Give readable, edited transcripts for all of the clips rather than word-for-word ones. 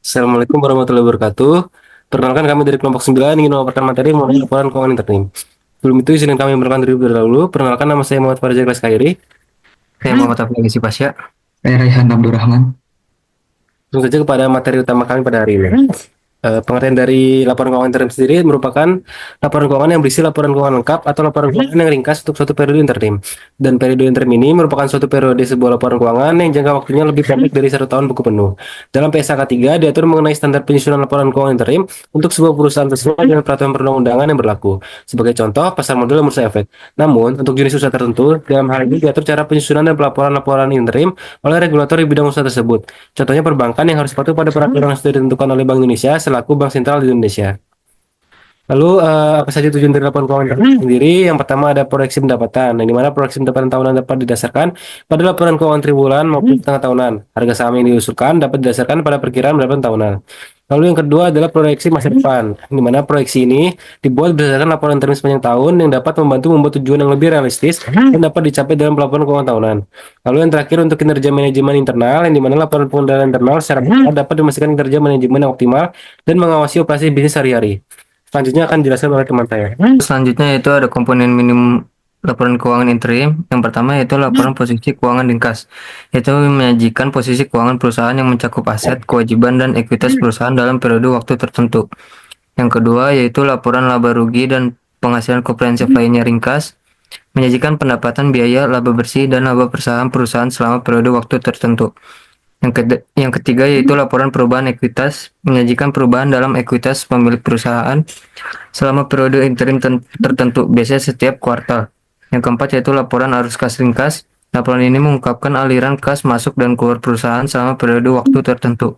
Assalamualaikum warahmatullahi wabarakatuh. Perkenalkan kami dari kelompok 9 ingin memaparkan materi mengenai laporan keuangan interim. Sebelum itu izin kami memperkenalkan diri terlebih dahulu. Perkenalkan nama saya Muhammad Farizal Kelas Khairi. Saya Muhammad Afgan Pasya. Saya Raihan Abdurrahman. Langsung saja kepada materi utama kami pada hari ini. Pengertian dari laporan keuangan interim sendiri merupakan laporan keuangan yang berisi laporan keuangan lengkap atau laporan keuangan yang ringkas untuk suatu periode interim. Dan periode interim ini merupakan suatu periode sebuah laporan keuangan yang jangka waktunya lebih pendek dari 1 tahun buku penuh. Dalam PSAK 3 diatur mengenai standar penyusunan laporan keuangan interim untuk sebuah perusahaan sesuai dengan peraturan perundang-undangan yang berlaku. Sebagai contoh, pasar modal bursa efek. Namun, untuk jenis usaha tertentu, dalam hal ini diatur cara penyusunan dan pelaporan laporan interim oleh regulator di bidang usaha tersebut. Contohnya perbankan yang harus patuh pada peraturan yang sudah ditentukan oleh Bank Indonesia selaku Bank Sentral di Indonesia. Lalu apa saja tujuan dari laporan keuangan sendiri? Yang pertama ada proyeksi pendapatan, yang dimana proyeksi pendapatan tahunan dapat didasarkan pada laporan keuangan triwulan maupun setengah tahunan. Harga saham yang diusulkan dapat didasarkan pada perkiraan pendapatan tahunan. Lalu yang kedua adalah proyeksi masa depan, di mana proyeksi ini dibuat berdasarkan laporan term sepanjang tahun yang dapat membantu membuat tujuan yang lebih realistis dan dapat dicapai dalam pelaporan keuangan tahunan. Lalu yang terakhir untuk kinerja manajemen internal, yang dimana laporan pengendalian internal secara besar dapat memastikan kinerja manajemen yang optimal dan mengawasi operasi bisnis sehari-hari. Selanjutnya akan dijelaskan oleh teman saya. Selanjutnya yaitu ada komponen minimum laporan keuangan interim. Yang pertama yaitu laporan posisi keuangan ringkas, yaitu menyajikan posisi keuangan perusahaan yang mencakup aset, kewajiban, dan ekuitas perusahaan dalam periode waktu tertentu. Yang kedua yaitu laporan laba rugi dan penghasilan komprehensif lainnya ringkas, menyajikan pendapatan biaya, laba bersih, dan laba perusahaan selama periode waktu tertentu. Yang ketiga yaitu laporan perubahan ekuitas, menyajikan perubahan dalam ekuitas pemilik perusahaan selama periode interim tertentu, biasanya setiap kuartal. Yang keempat yaitu laporan arus kas ringkas. Laporan ini mengungkapkan aliran kas masuk dan keluar perusahaan selama periode waktu tertentu.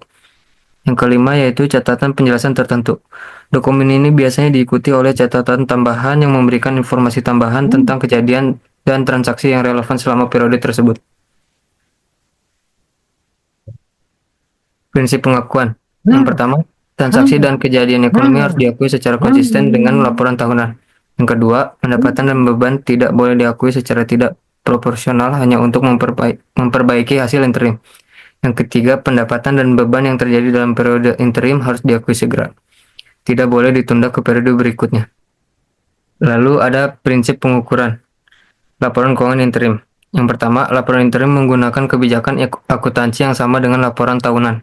Yang kelima yaitu catatan penjelasan tertentu. Dokumen ini biasanya diikuti oleh catatan tambahan yang memberikan informasi tambahan tentang kejadian dan transaksi yang relevan selama periode tersebut. Prinsip pengakuan. Yang pertama, transaksi dan kejadian ekonomi harus diakui secara konsisten dengan laporan tahunan. Yang kedua, pendapatan dan beban tidak boleh diakui secara tidak proporsional hanya untuk memperbaiki hasil interim. Yang ketiga, pendapatan dan beban yang terjadi dalam periode interim harus diakui segera. Tidak boleh ditunda ke periode berikutnya. Lalu ada prinsip pengukuran laporan keuangan interim. Yang pertama, laporan interim menggunakan kebijakan akuntansi yang sama dengan laporan tahunan.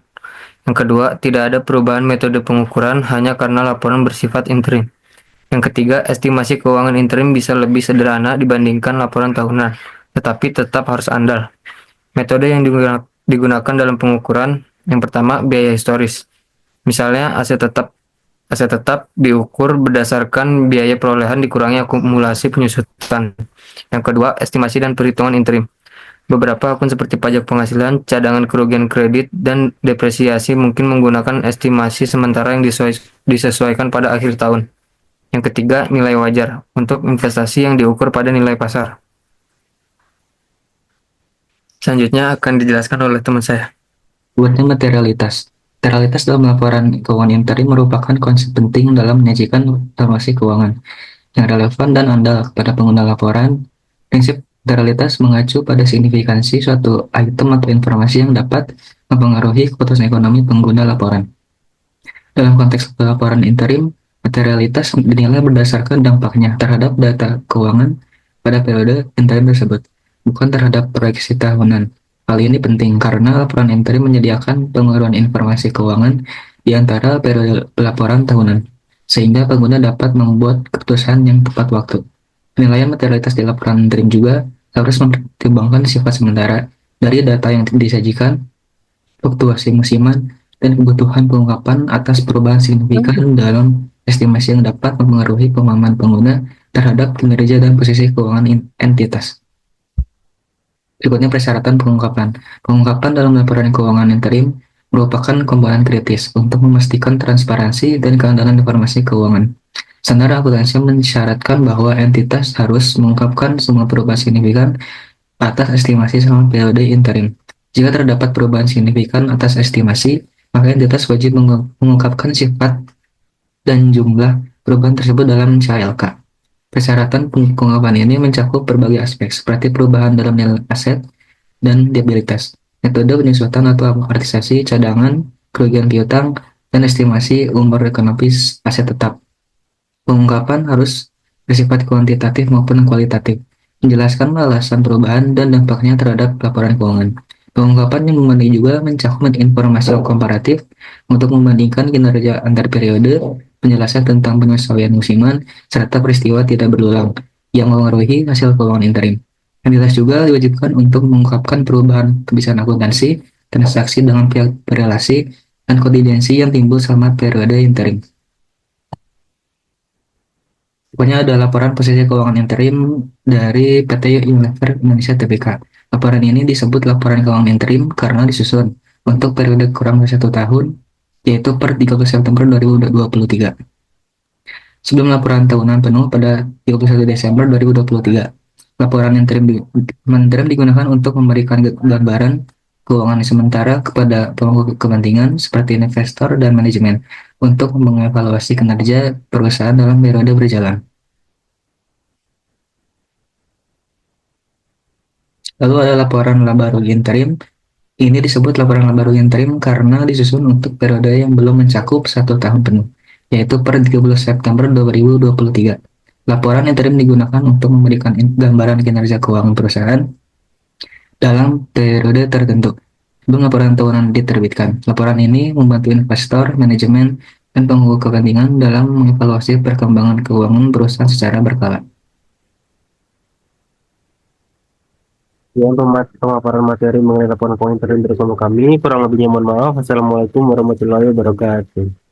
Yang kedua, tidak ada perubahan metode pengukuran hanya karena laporan bersifat interim. Yang ketiga, estimasi keuangan interim bisa lebih sederhana dibandingkan laporan tahunan, tetapi tetap harus andal. Metode yang digunakan dalam pengukuran, yang pertama, biaya historis. Misalnya, aset tetap diukur berdasarkan biaya perolehan dikurangi akumulasi penyusutan. Yang kedua, estimasi dan perhitungan interim. Beberapa akun seperti pajak penghasilan, cadangan kerugian kredit, dan depresiasi mungkin menggunakan estimasi sementara yang disesuaikan pada akhir tahun. Yang ketiga, nilai wajar untuk investasi yang diukur pada nilai pasar. Selanjutnya akan dijelaskan oleh teman saya. Buatnya materialitas. Materialitas dalam laporan keuangan interim merupakan konsep penting dalam menyajikan informasi keuangan yang relevan dan andal pada pengguna laporan. Prinsip materialitas mengacu pada signifikansi suatu item atau informasi yang dapat mempengaruhi keputusan ekonomi pengguna laporan. Dalam konteks laporan interim, materialitas dinilai berdasarkan dampaknya terhadap data keuangan pada periode interim tersebut, bukan terhadap proyeksi tahunan. Hal ini penting karena laporan interim menyediakan penguruan informasi keuangan di antara periode laporan tahunan, sehingga pengguna dapat membuat keputusan yang tepat waktu. Penilaian materialitas di laporan interim juga harus mempertimbangkan sifat sementara dari data yang disajikan, fluktuasi musiman, dan kebutuhan pengungkapan atas perubahan signifikan dalam estimasi yang dapat mempengaruhi pemahaman pengguna terhadap kinerja dan posisi keuangan entitas. Berikutnya persyaratan pengungkapan. Pengungkapan dalam laporan keuangan interim merupakan komponen kritis untuk memastikan transparansi dan keandalan informasi keuangan. Standar akuntansi mensyaratkan bahwa entitas harus mengungkapkan semua perubahan signifikan atas estimasi selama periode interim. Jika terdapat perubahan signifikan atas estimasi, maka entitas wajib mengungkapkan sifat dan jumlah perubahan tersebut dalam CHLK. Persyaratan pengungkapan ini mencakup berbagai aspek, seperti perubahan dalam nilai aset dan liabilitas, metode penyesuaian atau amortisasi cadangan, kerugian piutang, dan estimasi umur ekonomis aset tetap. Pengungkapan harus bersifat kuantitatif maupun kualitatif, menjelaskan alasan perubahan dan dampaknya terhadap laporan keuangan. Pengungkapan yang memenuhi juga mencakup informasi komparatif untuk membandingkan kinerja antar periode, penjelasan tentang penyesuaian musiman, serta peristiwa tidak berulang yang mengaruhi hasil keuangan interim. Kandidat juga diwajibkan untuk mengungkapkan perubahan kebiasaan akuntansi, transaksi dengan pihak berrelasi, dan kontingensi yang timbul selama periode interim. Pokoknya ada laporan posisi keuangan interim dari PT Unilever Indonesia Tbk. Laporan ini disebut laporan keuangan interim karena disusun untuk periode kurang dari 1 tahun, yaitu per 30 September 2023. Sebelum laporan tahunan penuh pada 31 Desember 2023. Laporan interim digunakan untuk memberikan gambaran keuangan sementara kepada pemangku kepentingan seperti investor dan manajemen untuk mengevaluasi kinerja perusahaan dalam periode berjalan. Lalu ada laporan laba rugi interim. Ini disebut laporan laba rugi interim karena disusun untuk periode yang belum mencakup 1 tahun penuh, yaitu per 30 September 2023. Laporan interim digunakan untuk memberikan gambaran kinerja keuangan perusahaan dalam periode tertentu sebelum laporan tahunan diterbitkan. Laporan ini membantu investor, manajemen, dan pemangku kepentingan dalam mengevaluasi perkembangan keuangan perusahaan secara berkala. Ya, untuk pemaparan materi mengenai laporan keuangan interim bersama kami, kurang lebihnya mohon maaf. Assalamualaikum warahmatullahi wabarakatuh.